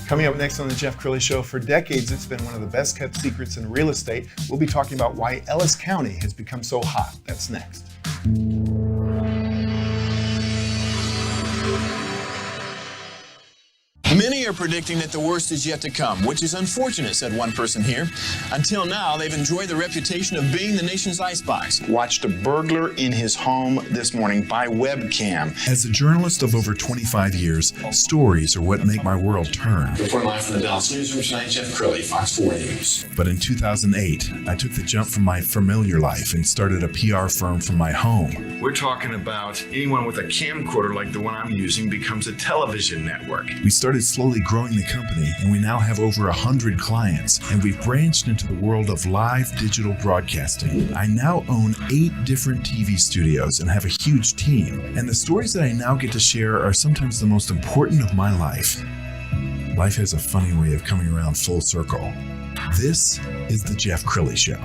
Coming up next on the Jeff Crilley Show, for decades it's been one of the best kept secrets in real estate. We'll be talking about why Ellis County has become so hot. That's next. Many are predicting that the worst is yet to come, which is unfortunate, said one person here. Until now, they've enjoyed the reputation of being the nation's icebox. Watched a burglar in his home this morning by webcam. As a journalist of over 25 years, stories are what make my world turn. Reporting live from the Dallas newsroom tonight, Jeff Crilley, Fox 4 News. But in 2008, I took the jump from my familiar life and started a PR firm from my home. We're talking about anyone with a camcorder like the one I'm using becomes a television network. We started slowly growing the company, and we now have over 100 clients, and we've branched into the world of live digital broadcasting. I now own 8 different TV studios and have a huge team, and the stories that I now get to share are sometimes the most important of my life. Life has a funny way of coming around full circle. This is the Jeff Crilley Show.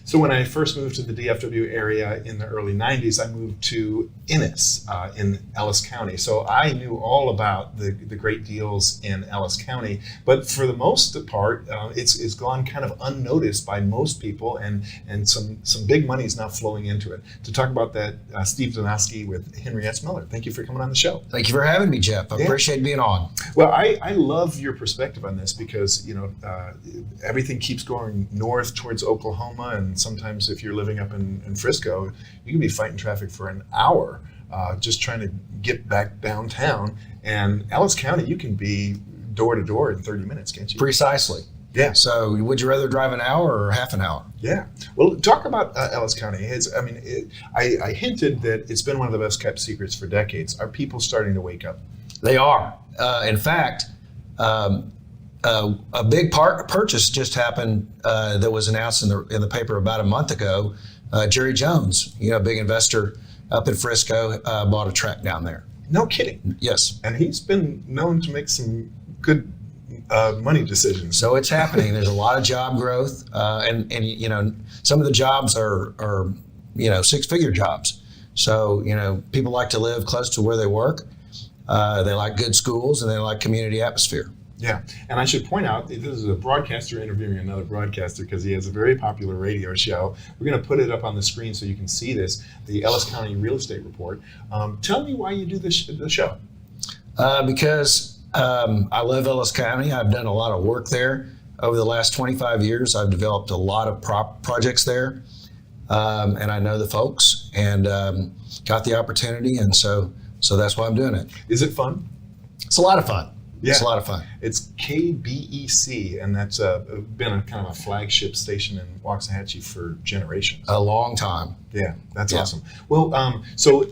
So when I first moved to the DFW area in the early 90s, I moved to Ennis in Ellis County. So I knew all about the great deals in Ellis County, but for the most part, it's gone kind of unnoticed by most people, and some big money is now flowing into it. To talk about that, Steve Donosky with Henry S. Miller. Thank you for coming on the show. Thank you for having me, Jeff. I appreciate being on. Well, I love your perspective on this because, everything keeps going north towards Oklahoma, and sometimes if you're living up in Frisco, you can be fighting traffic for an hour just trying to get back downtown. And Ellis County, you can be door to door in 30 minutes, can't you? Precisely. Yeah. So would you rather drive an hour or half an hour? Yeah. Well, talk about Ellis County. I hinted that it's been one of the best kept secrets for decades. Are people starting to wake up? They are. In fact, a big purchase just happened that was announced in the paper about a month ago. Jerry Jones, a big investor up in Frisco, bought a tract down there. No kidding. Yes. And he's been known to make some good money decisions. So it's happening. There's a lot of job growth, and some of the jobs are 6-figure jobs. So people like to live close to where they work. They like good schools, and they like community atmosphere. Yeah, and I should point out, this is a broadcaster interviewing another broadcaster because he has a very popular radio show. We're going to put it up on the screen so you can see this, the Ellis County Real Estate Report. Tell me why you do the show. Because I love Ellis County. I've done a lot of work there. Over the last 25 years, I've developed a lot of projects there, and I know the folks and got the opportunity, and so that's why I'm doing it. Is it fun? It's a lot of fun. Yeah. It's a lot of fun. It's KBEC, and that's been a kind of a flagship station in Waxahachie for generations. A long time. Yeah, that's awesome. Well, so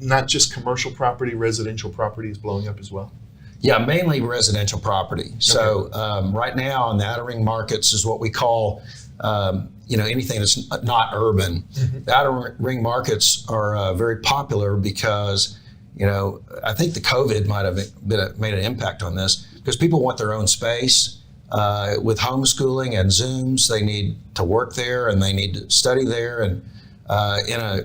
not just commercial property, residential property is blowing up as well? Yeah, mainly residential property. So right now in the outer ring markets is what we call, anything that's not urban. Mm-hmm. The outer ring markets are very popular because I think the COVID might have made an impact on this because people want their own space. With homeschooling and Zooms, they need to work there and they need to study there, and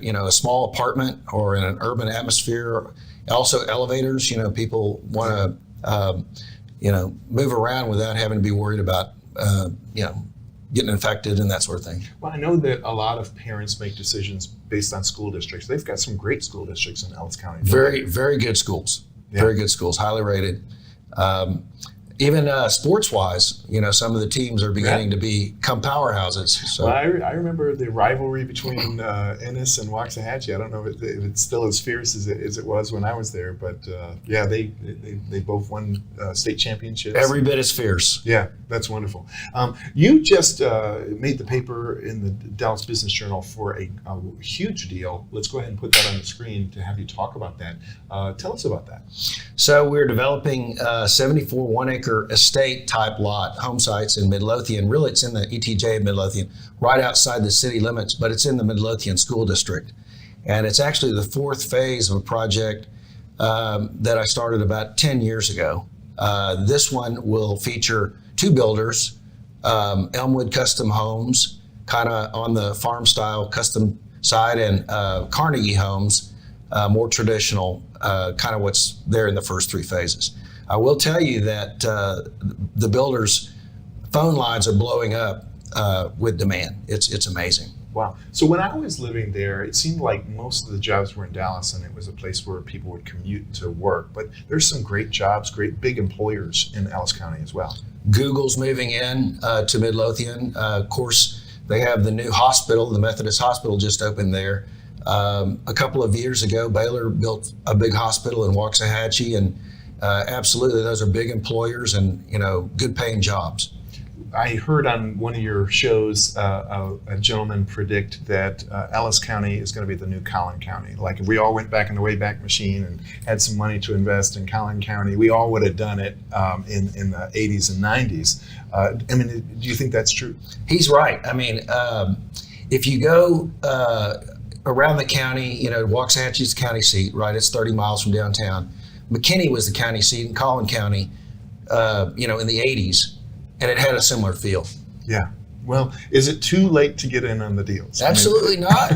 in a small apartment or in an urban atmosphere. Also elevators, people want to move around without having to be worried about getting infected and that sort of thing. Well, I know that a lot of parents make decisions based on school districts. They've got some great school districts in Ellis County. Very, very good schools. Yeah. Very good schools, highly rated. Even sports-wise, some of the teams are beginning to become powerhouses. So. Well, I remember the rivalry between Ennis and Waxahachie. I don't know if it's still as fierce as it was when I was there, but they both won state championships. Every bit as fierce. Yeah, that's wonderful. You just made the paper in the Dallas Business Journal for a huge deal. Let's go ahead and put that on the screen to have you talk about that. Tell us about that. So we're developing 74 one-acre acre estate type lot, home sites in Midlothian. Really, it's in the ETJ of Midlothian, right outside the city limits, but it's in the Midlothian School District. And it's actually the fourth phase of a project that I started about 10 years ago. This one will feature two builders, Elmwood Custom Homes, kind of on the farm style custom side, and Carnegie Homes, more traditional, kind of what's there in the first three phases. I will tell you that the builders' phone lines are blowing up with demand. It's amazing. Wow. So when I was living there, it seemed like most of the jobs were in Dallas, and it was a place where people would commute to work. But there's some great jobs, great big employers in Ellis County as well. Google's moving in to Midlothian. Of course, they have the new hospital, the Methodist Hospital just opened there. A couple of years ago, Baylor built a big hospital in Waxahachie, and absolutely, those are big employers and, good paying jobs. I heard on one of your shows a gentleman predict that Ellis County is going to be the new Collin County. Like if we all went back in the Wayback Machine and had some money to invest in Collin County, we all would have done it in the 80s and 90s. Do you think that's true? He's right. If you go around the county, Waxahachie's the county seat, right? It's 30 miles from downtown. McKinney was the county seat in Collin County, in the 80s. And it had a similar feel. Yeah. Well, is it too late to get in on the deals? Absolutely not.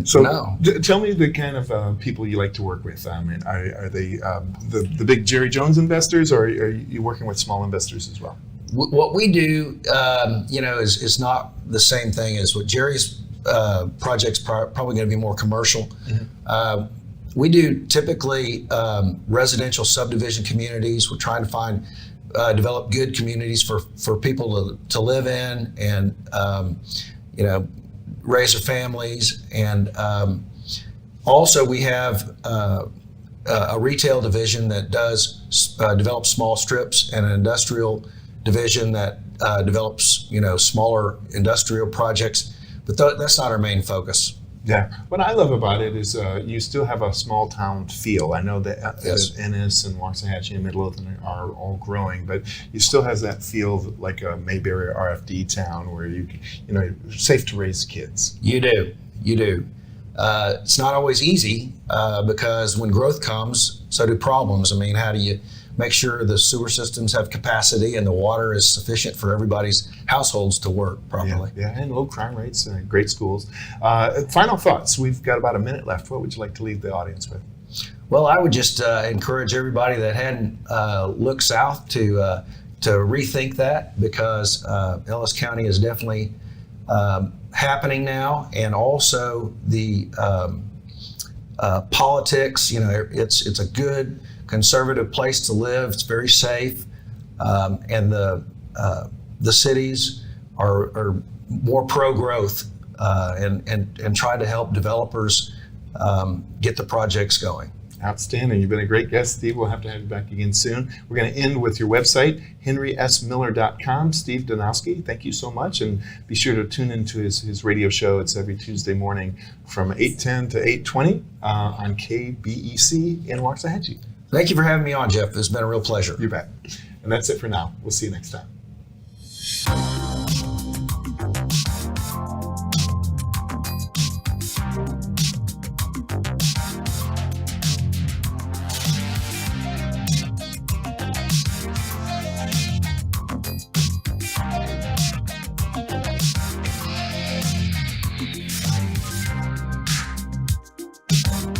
So no. Tell me the kind of people you like to work with. Are they the big Jerry Jones investors, or are you working with small investors as well? What we do, is not the same thing as what Jerry's project's probably going to be more commercial. Mm-hmm. We do typically residential subdivision communities. We're trying to develop good communities for people to live in and, raise their families. And also we have a retail division that does develop small strips, and an industrial division that develops, smaller industrial projects. But that's not our main focus. Yeah. What I love about it is you still have a small town feel. I know that Ennis and Waxahachie and Midlothian are all growing, but you still has that feel like a Mayberry or RFD town where you're safe to raise kids. You do. It's not always easy because when growth comes, so do problems. How do you make sure the sewer systems have capacity and the water is sufficient for everybody's households to work properly? Yeah, and low crime rates, great schools. Final thoughts. We've got about a minute left. What would you like to leave the audience with? Well, I would just encourage everybody that hadn't looked south to rethink that, because Ellis County is definitely happening now, and also the politics. It's a good conservative place to live. It's very safe, and the cities are more pro-growth and try to help developers get the projects going. Outstanding. You've been a great guest, Steve. We'll have to have you back again soon. We're going to end with your website, henrysmiller.com. Steve Donosky, thank you so much. And be sure to tune into his radio show. It's every Tuesday morning from 8:10 to 8:20 on KBEC in Waxahachie. Thank you for having me on, Jeff. It's been a real pleasure. You bet. And that's it for now. We'll see you next time.